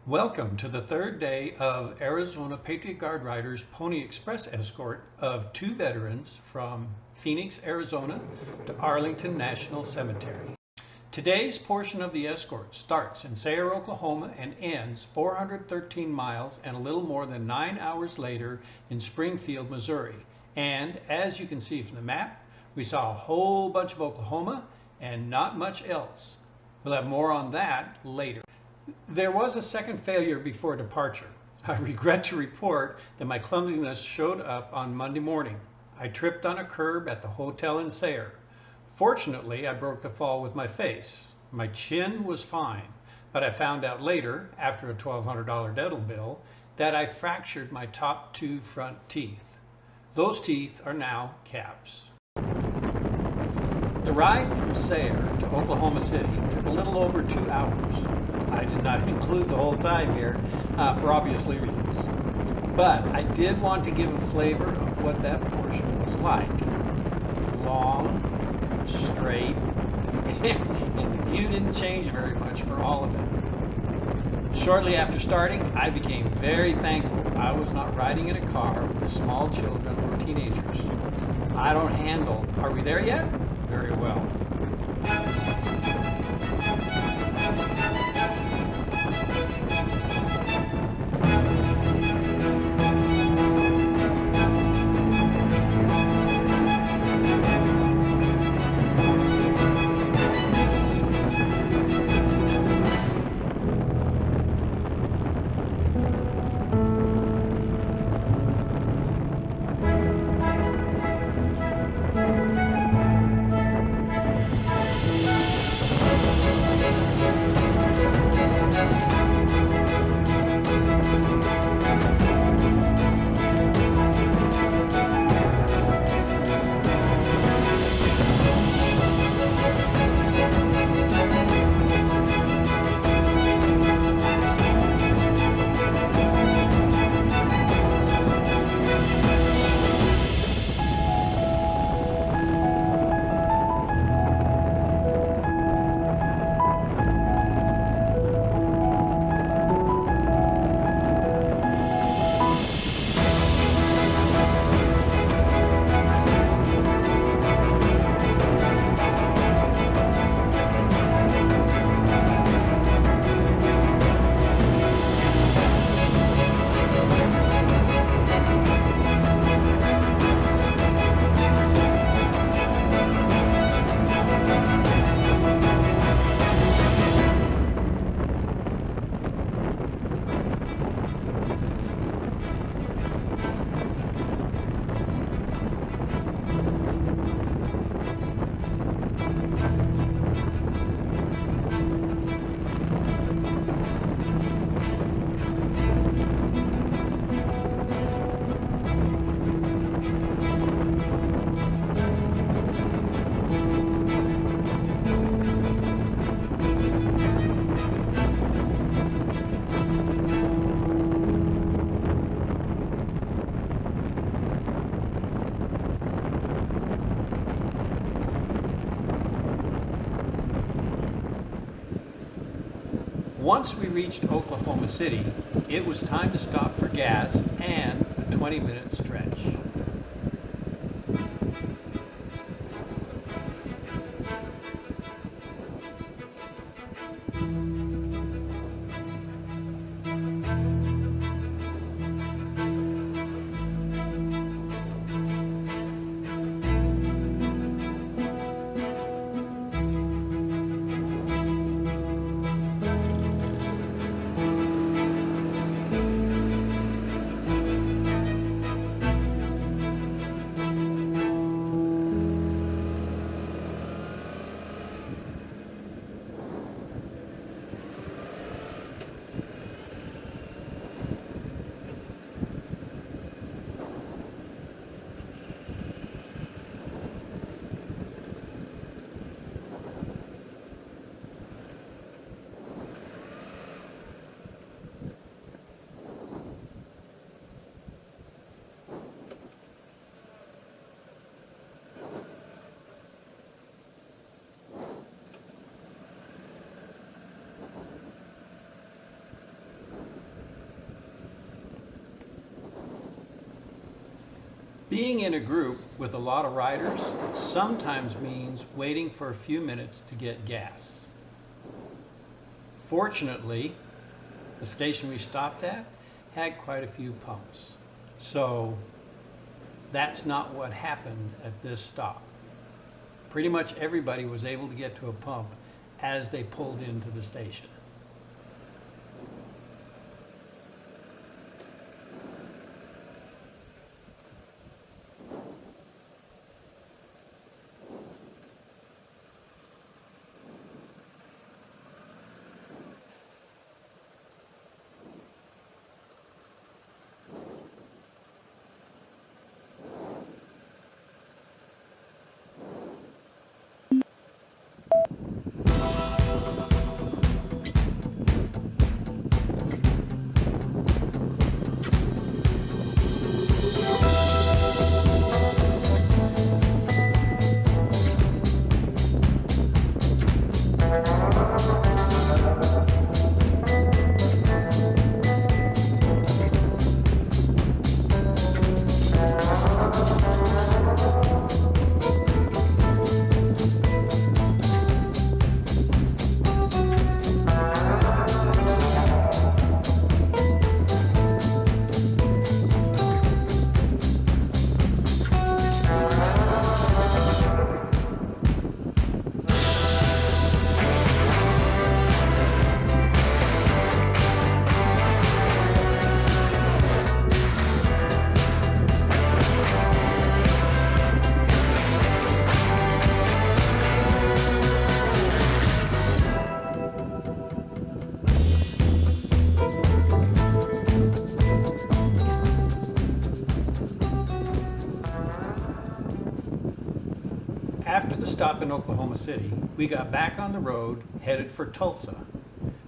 Welcome to the third day of Arizona Patriot Guard Riders Pony Express escort of 2 veterans from Phoenix, Arizona to Arlington National Cemetery. Today's portion of the escort starts in Sayre, Oklahoma and ends 413 miles and a little more than 9 hours later in Springfield, Missouri. And as you can see from the map, we saw a whole bunch of Oklahoma and not much else. We'll have more on that later. There was a second failure before departure. I regret to report that my clumsiness showed up on Monday morning. I tripped on a curb at the hotel in Sayre. Fortunately, I broke the fall with my face. My chin was fine, but I found out later, after a $1,200 dental bill, that I fractured my top 2 front teeth. Those teeth are now caps. The ride from Sayre to Oklahoma City took a little over 2 hours. I did not include the whole time here for obvious reasons. But I did want to give a flavor of what that portion was like. Long, straight, and the view didn't change very much for all of it. Shortly after starting, I became very thankful I was not riding in a car with small children or teenagers. I don't handle, are we there yet? Very well. Once we reached Oklahoma City, it was time to stop for gas and a 20-minute stretch. Being in a group with a lot of riders sometimes means waiting for a few minutes to get gas. Fortunately, the station we stopped at had quite a few pumps. So that's not what happened at this stop. Pretty much everybody was able to get to a pump as they pulled into the station. After the stop in Oklahoma City, we got back on the road headed for Tulsa.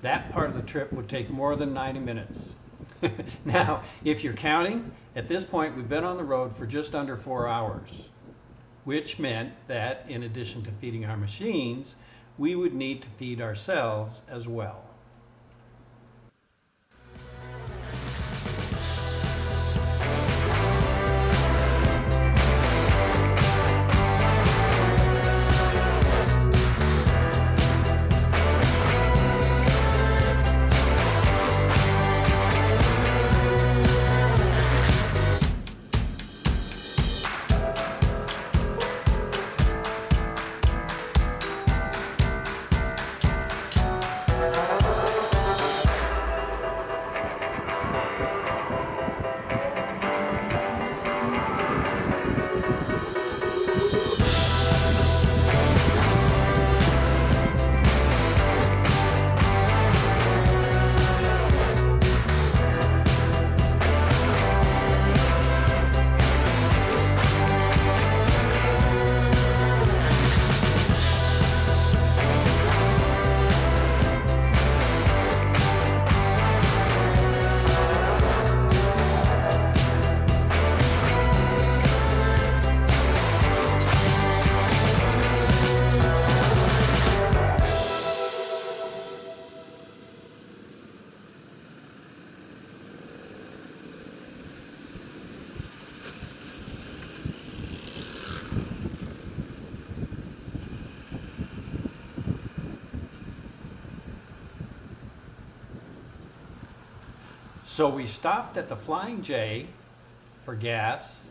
That part of the trip would take more than 90 minutes. Now, if you're counting, at this point we've been on the road for just under 4 hours, which meant that in addition to feeding our machines, we would need to feed ourselves as well. So we stopped at the Flying J for gas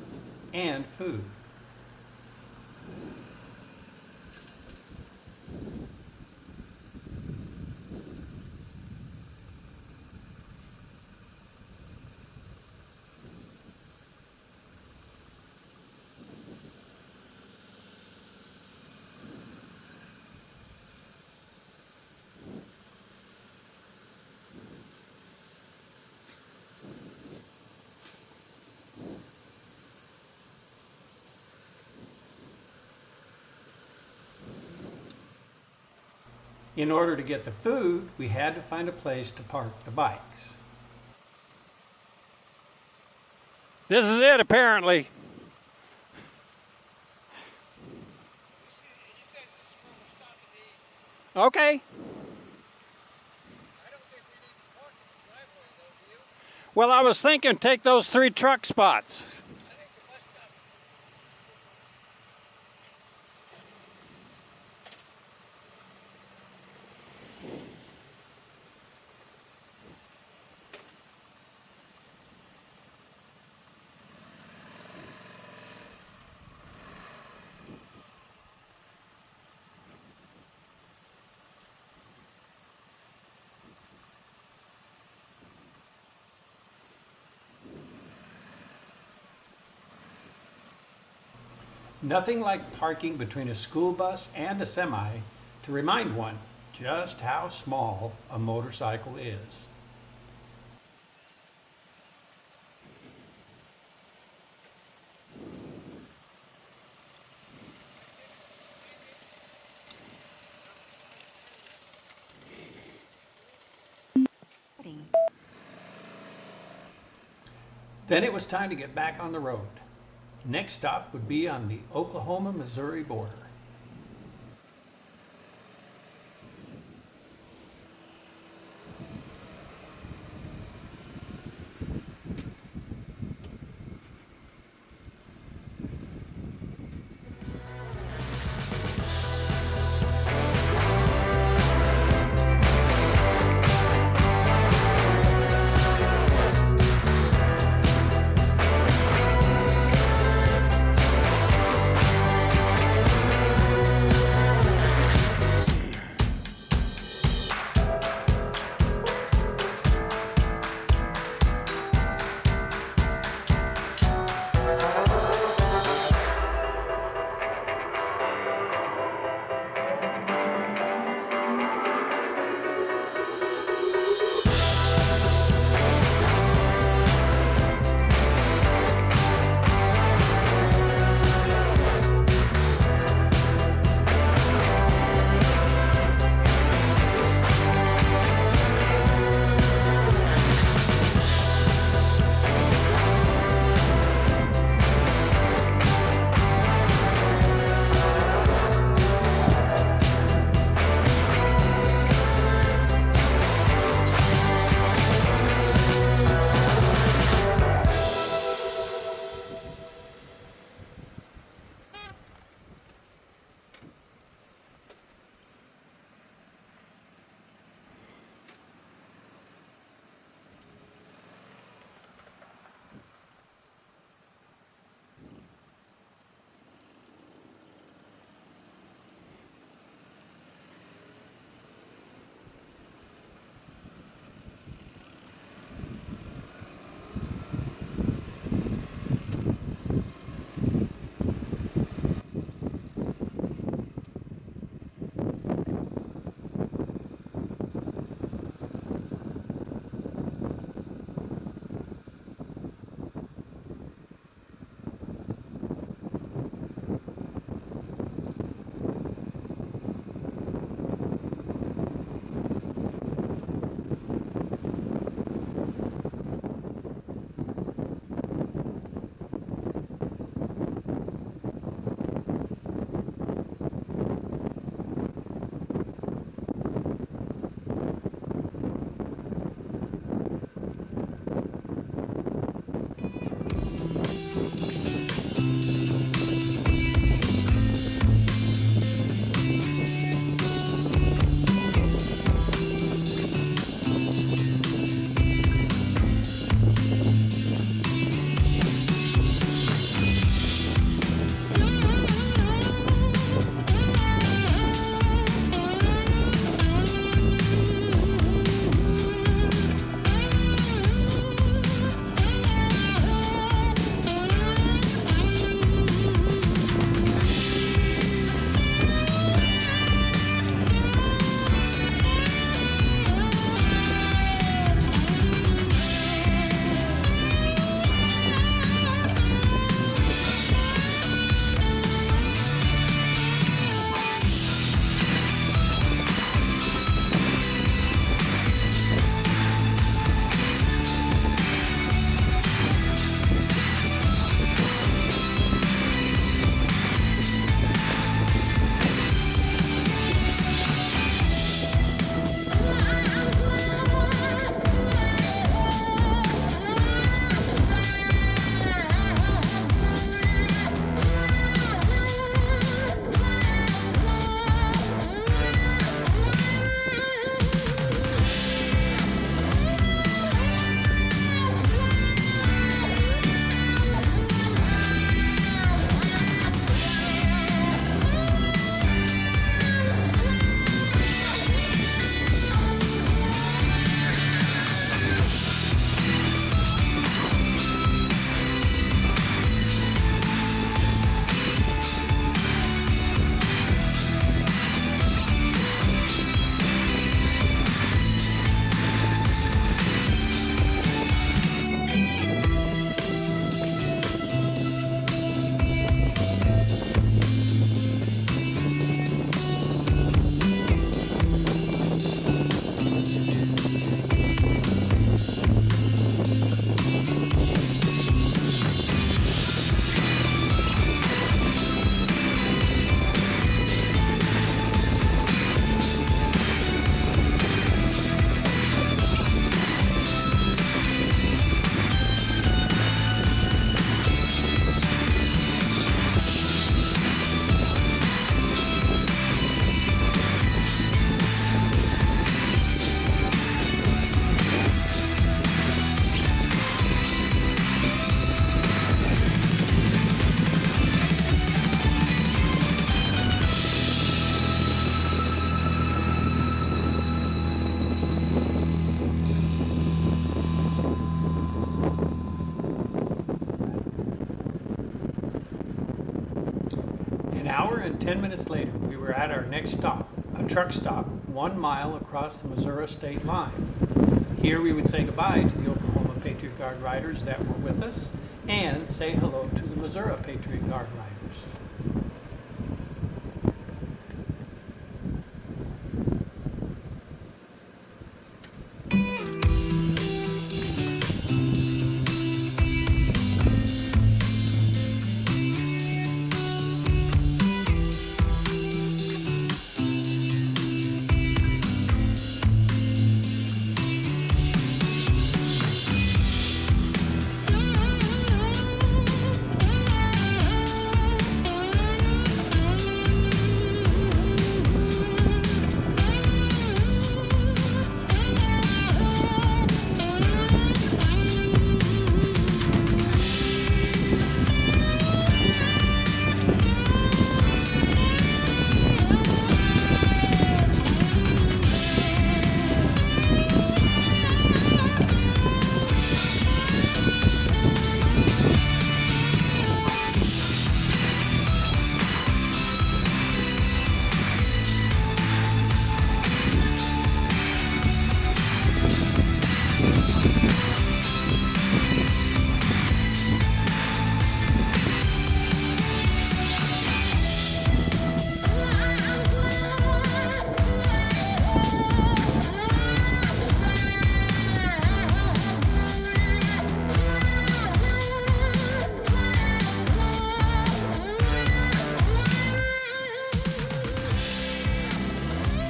and food. In order to get the food, we had to find a place to park the bikes. This is it, apparently. He says this is where we're stopping to eat. Okay. I don't think we need to park in the driveway, though, do you? Well, I was thinking take those 3 truck spots. I think the bus stop Nothing like parking between a school bus and a semi to remind one just how small a motorcycle is. Then it was time to get back on the road. Next stop would be on the Oklahoma-Missouri border. and 10 minutes later, we were at our next stop, a truck stop 1 mile across the Missouri state line. Here we would say goodbye to the Oklahoma Patriot Guard Riders that were with us and say hello to the Missouri Patriot Guard Riders.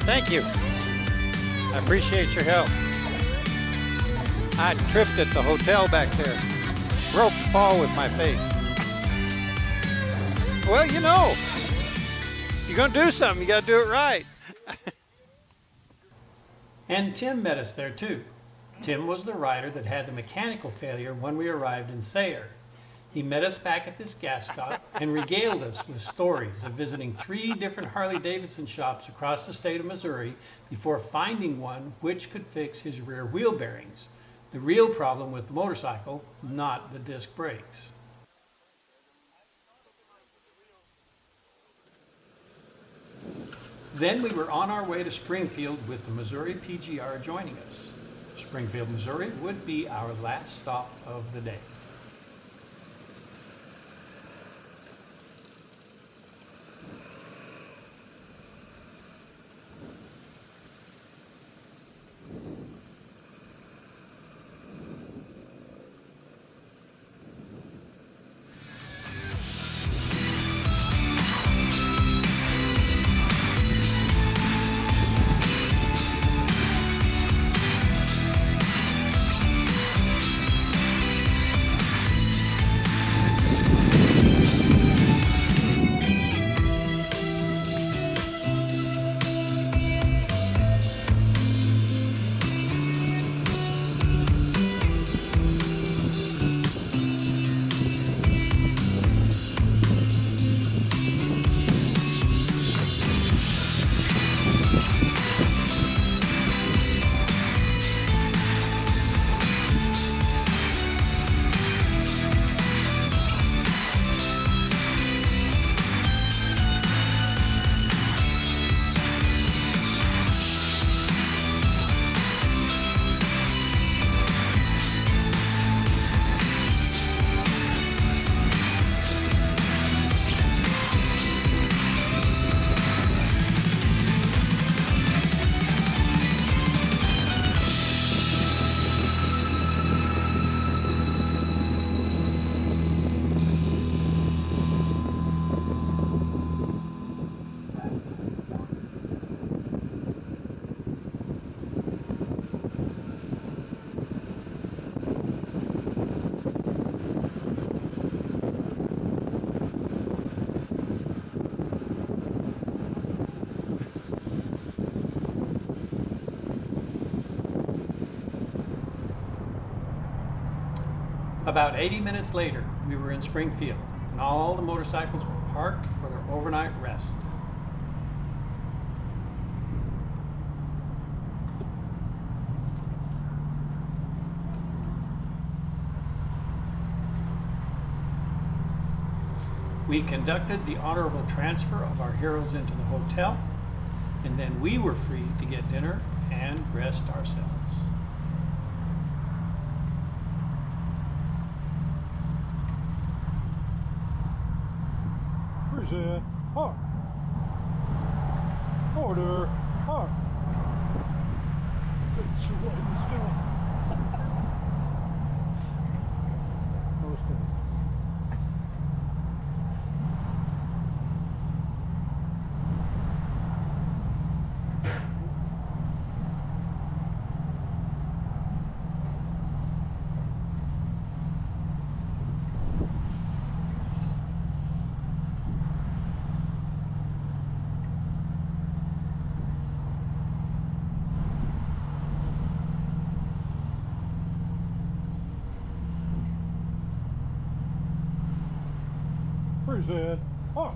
Thank you. I appreciate your help. I tripped at the hotel back there. Broke the fall with my face. Well, you know, you're going to do something, you got to do it right. And Tim met us there too. Tim was the rider that had the mechanical failure when we arrived in Sayre. He met us back at this gas stop and regaled us with stories of visiting 3 different Harley-Davidson shops across the state of Missouri before finding one which could fix his rear wheel bearings. The real problem with the motorcycle, not the disc brakes. Then we were on our way to Springfield with the Missouri PGR joining us. Springfield, Missouri would be our last stop of the day. About 80 minutes later, we were in Springfield, and all the motorcycles were parked for their overnight rest. We conducted the honorable transfer of our heroes into the hotel, and then we were free to get dinner and rest ourselves. Present. Hark. Order. Hark. That's what he's doing. Most of us. Present. Hark.